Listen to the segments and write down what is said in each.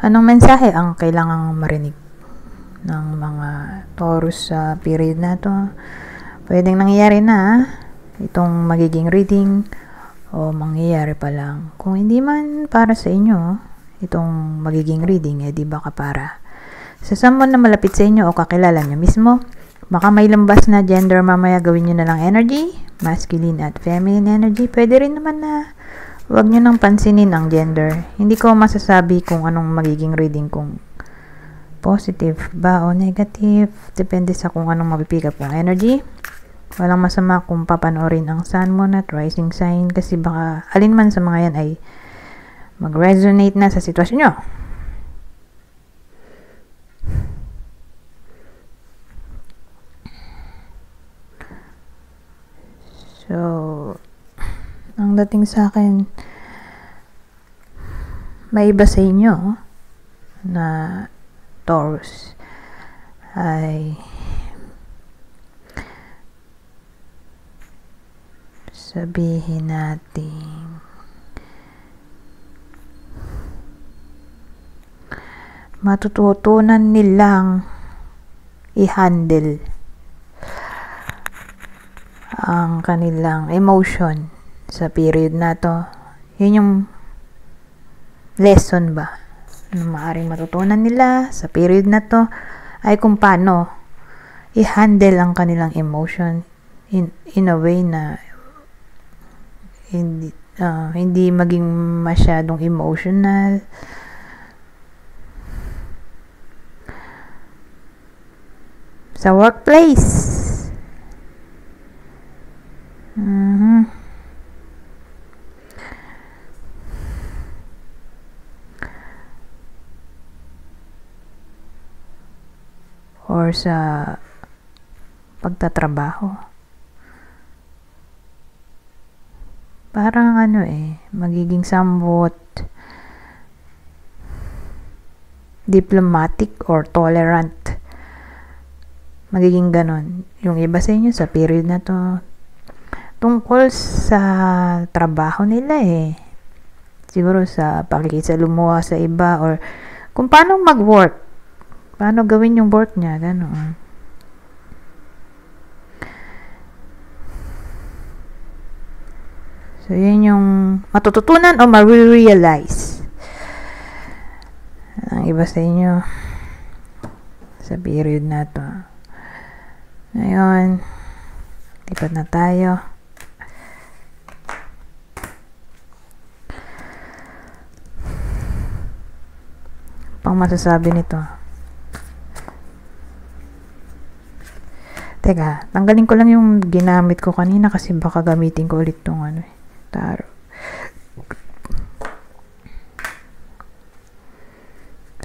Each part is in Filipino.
Anong mensahe ang kailangang marinig ng mga Taurus sa period na to? Pwedeng nangyayari na itong magiging reading o mangyayari pa lang. Kung hindi man para sa inyo itong magiging reading, di baka para sa someone na malapit sa inyo o kakilala nyo mismo. Baka may lambas na gender mamaya, gawin nyo na lang energy, masculine at feminine energy. Pwede rin naman na huwag nyo nang pansinin ang gender. Hindi ko masasabi kung anong magiging reading, kung positive ba o negative. Depende sa kung anong mapipick up yung energy. Walang masama kung papanoorin ang sun, moon at rising sign kasi baka alin man sa mga yan ay mag-resonate na sa sitwasyon nyo. So, ang dating sa akin, may iba sa inyo na Taurus ay sabihin natin matututunan nilang i-handle ang kanilang emotion sa period na to. Yun yung lesson ba na maaaring matutunan nila sa period na to, ay kung paano i-handle ang kanilang emotion in a way na hindi maging masyadong emotional. Sa workplace, or sa pagtatrabaho, parang magiging somewhat diplomatic or tolerant. Magiging ganon yung iba sa inyo sa period na to tungkol sa trabaho nila siguro sa pakikisalamuha sa iba or kung paano mag-work, paano gawin yung work niya, ganon. So yun yung matututunan o ma-realize ang iba sa inyo sa period na to. Ngayon, lipat na tayo. Pang masasabi nito. Teka, tanggalin ko lang yung ginamit ko kanina kasi baka gamitin ko ulit tong tarot.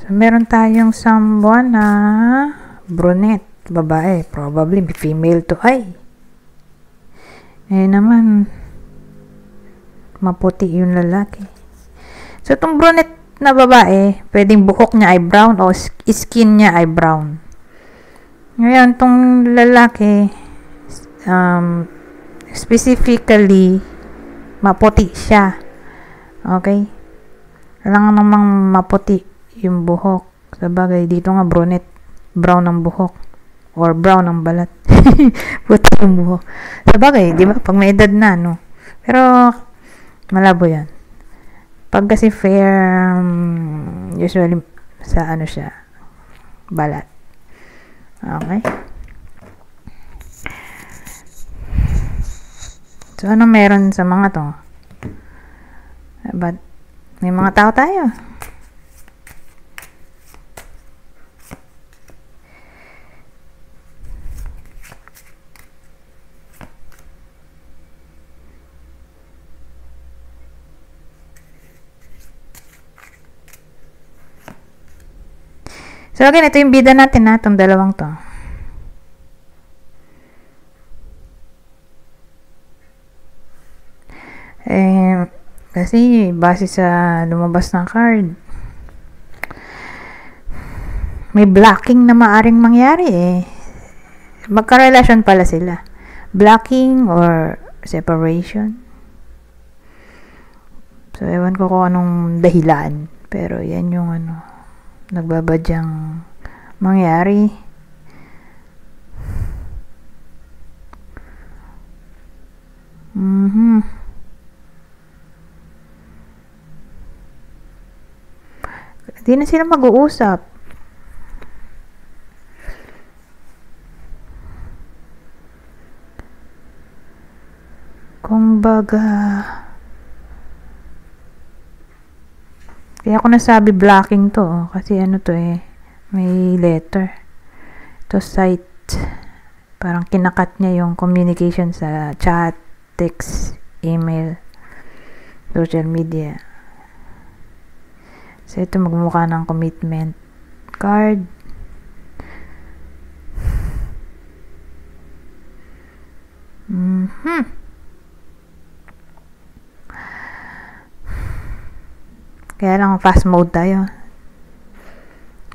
So, meron tayong someone na brunette. Babae, probably female to. Naman maputi yung lalaki. So itong brunette na babae, pwedeng buhok niya ay brown o skin niya ay brown. Ngayon itong lalaki, specifically maputi siya. Okay, kailangan namang maputi yung buhok. Sabagay dito nga brunette, brown ang buhok or brown ang balat. Puti yung buhok. Sabagay, di ba? Pag may edad na, no? Pero, malabo yan. Pag kasi fair, usually, sa siya, balat. Okay? So, ano meron sa mga to? But, may mga tao tayo. So, again, ito yung bida natin itong dalawang to. Kasi, base sa lumabas ng card, may blocking na maaring mangyari Magkarelasyon pala sila. Blocking or separation. So, ewan ko kung anong dahilan. Pero, yan yung nagbabadyang mangyari. Di na sila mag-uusap. Kumbaga, kaya ako nasabi blocking to, kasi ano to may letter. To site, parang kinakat niya yung communication sa chat, text, email, social media. So, ito magmumukha ng commitment card. Kaya lang fast mode tayo.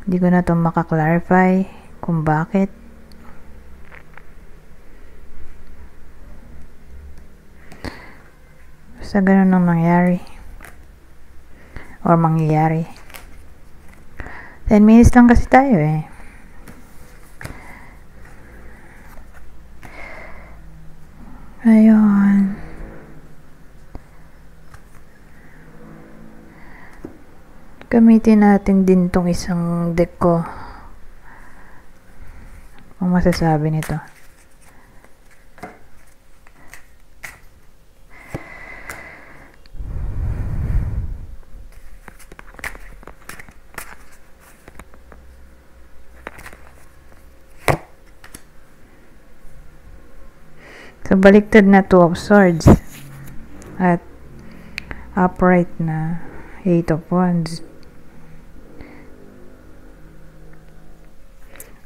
Hindi ko na ito makaklarify kung bakit. Basta ganun ang nangyari. Or mangyayari. 10 minutes lang kasi tayo Ayun. Gamitin natin din tong isang deck ko. Ang masasabi nito. So, baliktad na 2 of Swords. At upright na 8 of Wands.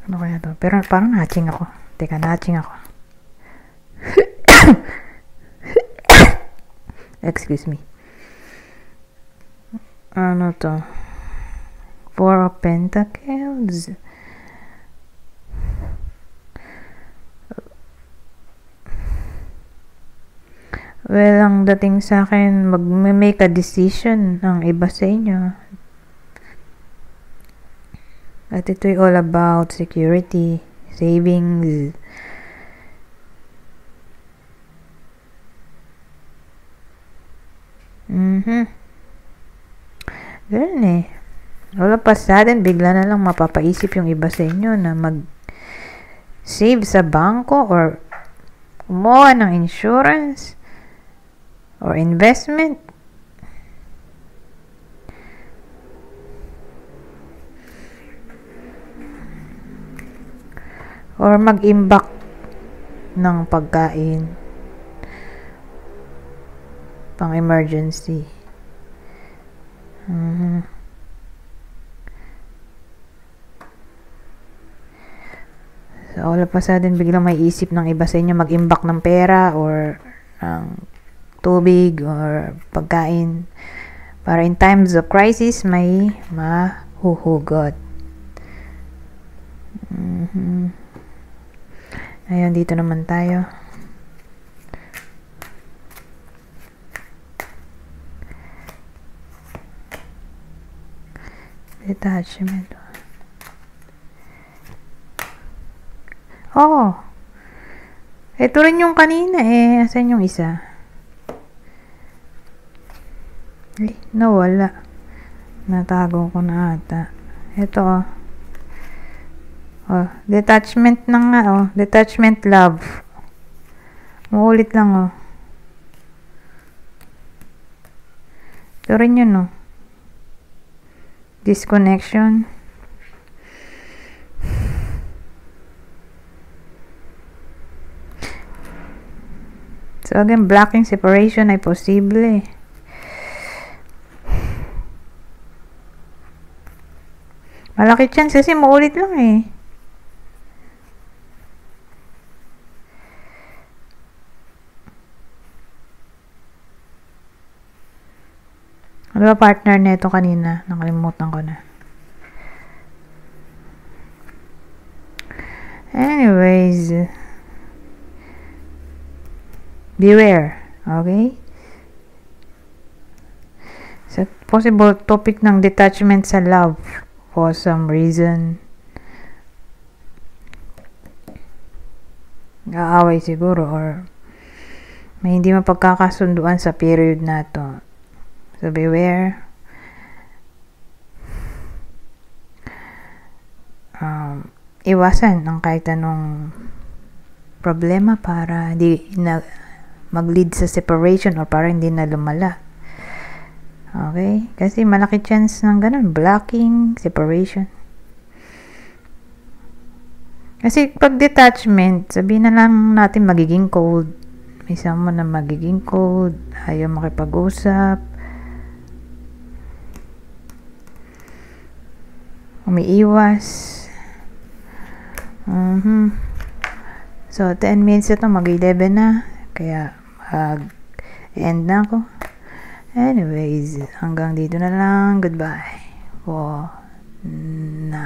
Ano kaya to? Pero parang natching ako. Teka, natching ako. Excuse me. Ano to? 4 of Pentacles. Well, ang dating sa akin, mag-make a decision ang iba sa inyo. At ito'y all about security, savings. Ganun All of a sudden, bigla na lang mapapaisip yung iba sa inyo na mag-save sa bangko or kumuha ng insurance or investment. Or mag-imbak ng pagkain pang emergency. So, all of a sudden, biglang may isip ng iba sa inyo mag-imbak ng pera or ng tubig or pagkain para in times of crisis may mahuhugot. Ayun, dito naman tayo. Detachment. Oh. Ito rin yung kanina Asan yung isa? Nawala. Natago ko na ata. Ito detachment na nga detachment love. Muulit lang Ito rin yun disconnection. So again, blocking separation ay posible. Malaki chance kasi muulit lang Ano ba partner nito kanina? Nakalimutan ko na. Anyways, beware. Okay? So, possible topic ng detachment sa love for some reason. Aaway siguro or may hindi mapagkakasunduan sa period na to. So beware. Iwasan ang kahit anong problema para hindi na mag-lead sa separation or para hindi na lumala. Okay? Kasi malaki chance ng ganun. Blocking, separation. Kasi pag detachment, sabihin na lang natin magiging cold. May mo na magiging cold. Ayaw makipag-usap. Umiiwas. So, 10 minutes ito, mag-11 na. Kaya, end na ako. Anyways, hanggang dito na lang. Goodbye. For now.